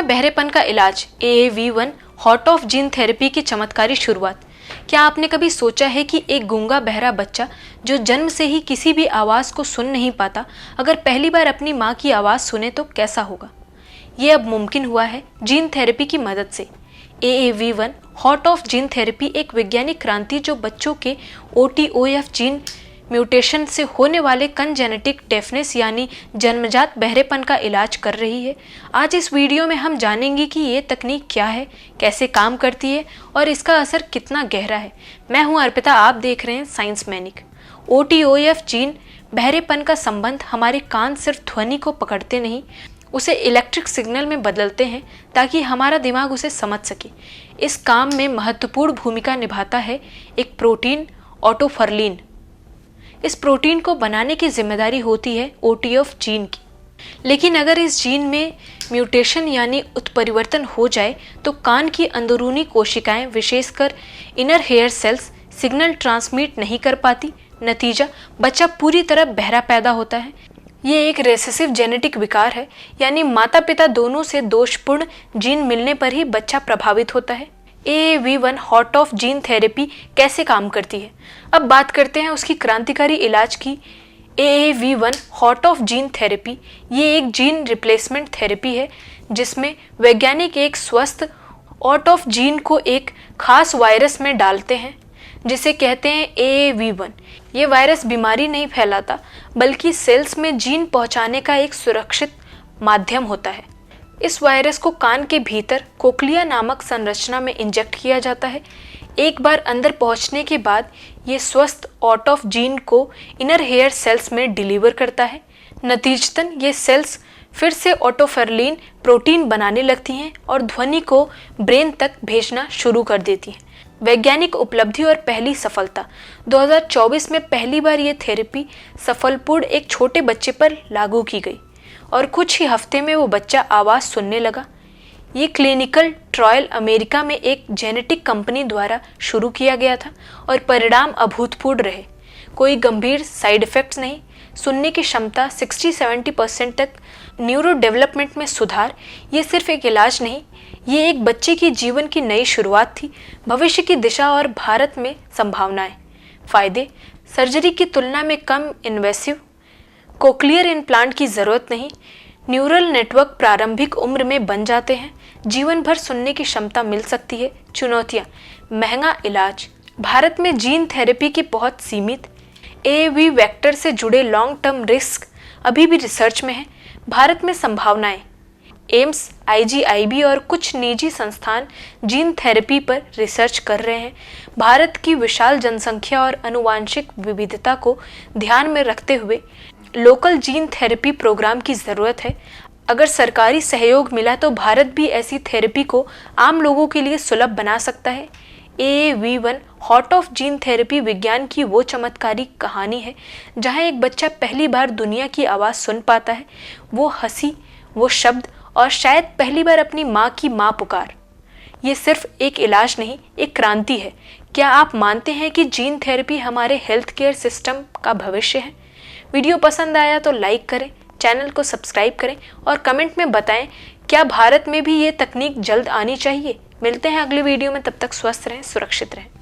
में बहरेपन का इलाज AAV1 hot of gene therapy की चमत्कारी शुरुआत। क्या आपने कभी सोचा है कि एक गूंगा बहरा बच्चा जो जन्म से ही किसी भी आवाज़ को सुन नहीं पाता, अगर पहली बार अपनी माँ की आवाज़ सुने तो कैसा होगा? ये अब मुमकिन हुआ है जीन थेरेपी की मदद से। AAV1 hot of gene therapy एक वैज्ञानिक क्रांति जो बच्चों के OTOF जीन म्यूटेशन से होने वाले कंजेनेटिक डेफनेस यानी जन्मजात बहरेपन का इलाज कर रही है। आज इस वीडियो में हम जानेंगे कि ये तकनीक क्या है, कैसे काम करती है और इसका असर कितना गहरा है। मैं हूं अर्पिता, आप देख रहे हैं साइंस मैनिक। OTOF जीन बहरेपन का संबंध हमारे कान सिर्फ ध्वनि को पकड़ते नहीं, उसे इलेक्ट्रिक सिग्नल में बदलते हैं ताकि हमारा दिमाग उसे समझ सके। इस काम में महत्वपूर्ण भूमिका निभाता है एक प्रोटीन ऑटोफरलिन। इस प्रोटीन को बनाने की जिम्मेदारी होती है OTOF जीन की। लेकिन अगर इस जीन में म्यूटेशन यानी उत्परिवर्तन हो जाए तो कान की अंदरूनी कोशिकाएं, विशेषकर inner hair cells, signal transmit नहीं कर पाती। नतीजा, बच्चा पूरी तरह बहरा पैदा होता है। ये एक रेसेसिव जेनेटिक विकार है, यानी माता पिता दोनों से दोषपूर्ण जीन मिलने पर ही बच्चा प्रभावित होता है। AAV1 hot of gene therapy कैसे काम करती है? अब बात करते हैं उसकी क्रांतिकारी इलाज की। AAV1 hot of gene therapy ये एक जीन रिप्लेसमेंट थेरेपी है जिसमें वैज्ञानिक एक स्वस्थ ऑट ऑफ जीन को एक खास वायरस में डालते हैं जिसे कहते हैं AAV1। ये वायरस बीमारी नहीं फैलाता बल्कि सेल्स में जीन पहुंचाने का एक सुरक्षित माध्यम होता है। इस वायरस को कान के भीतर कोक्लिया नामक संरचना में इंजेक्ट किया जाता है। एक बार अंदर पहुंचने के बाद ये स्वस्थ ऑट ऑफ जीन को इनर हेयर सेल्स में डिलीवर करता है। नतीजतन ये सेल्स फिर से ऑटोफरलिन प्रोटीन बनाने लगती हैं और ध्वनि को ब्रेन तक भेजना शुरू कर देती हैं। वैज्ञानिक उपलब्धि और पहली सफलता 2024 में पहली बार ये थेरेपी सफलपूर्ण एक छोटे बच्चे पर लागू की गई और कुछ ही हफ्ते में वो बच्चा आवाज़ सुनने लगा। ये क्लिनिकल ट्रायल अमेरिका में एक जेनेटिक कंपनी द्वारा शुरू किया गया था और परिणाम अभूतपूर्व रहे। कोई गंभीर साइड इफ़ेक्ट्स नहीं, सुनने की क्षमता 60-70% तक, न्यूरो डेवलपमेंट में सुधार। ये सिर्फ एक इलाज नहीं, ये एक बच्चे की जीवन की नई शुरुआत थी, भविष्य की दिशा और भारत में संभावनाएं। फ़ायदे: सर्जरी की तुलना में कम इन्वेसिव, कोक्लियर इम्प्लांट की ज़रूरत नहीं, न्यूरल नेटवर्क प्रारंभिक उम्र में बन जाते हैं, जीवन भर सुनने की क्षमता मिल सकती है। चुनौतियाँ: महंगा इलाज, भारत में जीन थेरेपी की बहुत सीमित, AAV वेक्टर से जुड़े लॉन्ग टर्म रिस्क अभी भी रिसर्च में है। भारत में संभावनाएं: एम्स, IGIB और कुछ निजी संस्थान जीन थेरेपी पर रिसर्च कर रहे हैं। भारत की विशाल जनसंख्या और आनुवांशिक विविधता को ध्यान में रखते हुए लोकल जीन थेरेपी प्रोग्राम की ज़रूरत है। अगर सरकारी सहयोग मिला तो भारत भी ऐसी थेरेपी को आम लोगों के लिए सुलभ बना सकता है। AAV1 hot of gene therapy विज्ञान की वो चमत्कारी कहानी है जहां एक बच्चा पहली बार दुनिया की आवाज़ सुन पाता है, वो हंसी, वो शब्द और शायद पहली बार अपनी माँ की माँ पुकार। ये सिर्फ एक इलाज नहीं, एक क्रांति है। क्या आप मानते हैं कि जीन थेरेपी हमारे हेल्थ केयर सिस्टम का भविष्य है? वीडियो पसंद आया तो लाइक करें, चैनल को सब्सक्राइब करें और कमेंट में बताएं क्या भारत में भी ये तकनीक जल्द आनी चाहिए। मिलते हैं अगले वीडियो में, तब तक स्वस्थ रहें, सुरक्षित रहें।